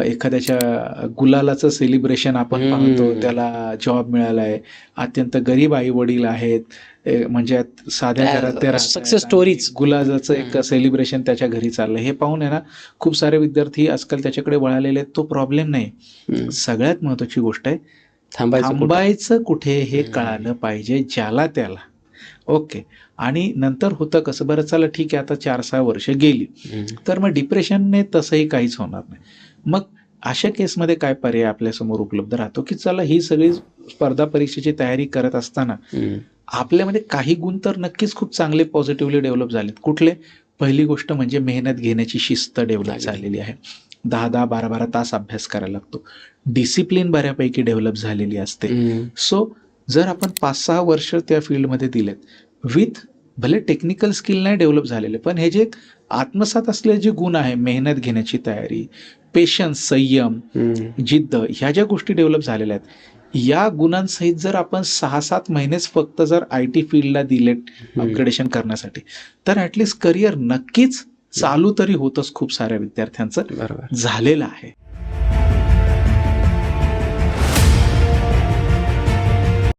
एखाद्याच्या गुलालाचं सेलिब्रेशन आपण पाहतो, त्याला जॉब मिळालाय, अत्यंत गरीब आई वडील आहेत, म्हणजे साध्या घरात ते सक्सेस स्टोरीज, गुलालाचं एक सेलिब्रेशन त्याच्या घरी चाललंय, हे पाहून आहे ना खूप सारे विद्यार्थी आजकाल त्याच्याकडे वळालेले आहेत. तो प्रॉब्लेम नाही. सगळ्यात महत्वाची गोष्ट आहे थांबायचं कुठे हे कळालं पाहिजे ज्याला त्याला. ओके. आणि नंतर होतं कसं, बरं चला ठीक आहे, आता 4-6 वर्ष गेली तर मग डिप्रेशनने तसंही काहीच होणार नाही. मग अशा केसमध्ये काय पर्याय आपल्यासमोर उपलब्ध राहतो, की चला ही सगळी स्पर्धा परीक्षेची तयारी करत असताना आपल्यामध्ये काही गुण तर नक्कीच खूप चांगले पॉझिटिव्हली डेव्हलप झालेत. कुठले? पहिली गोष्ट म्हणजे मेहनत घेण्याची शिस्त डेव्हलप झालेली आहे. 10-10, 12-12 तास अभ्यास करायला लागतो. डिसिप्लिन बऱ्यापैकी डेव्हलप झालेली असते. सो जर आपण 5-6 वर्ष त्या फील्डमध्ये दिलेत विथ भले टेक्निकल स्किल नाही डेव्हलप झालेले, पण हे जे आत्मसात असलेले जे गुण आहे, मेहनत घेण्याची तयारी, पेशन्स, संयम, जिद्द, ह्या ज्या गोष्टी डेव्हलप झालेल्या आहेत, या गुणांसहित जर आपण 6-7 महिनेच फक्त जर IT फील्डला दिलेत अपग्रेडेशन करण्यासाठी, तर ऍटलिस्ट करिअर नक्कीच चालू तरी होतच खूप साऱ्या विद्यार्थ्यांचं झालेलं आहे.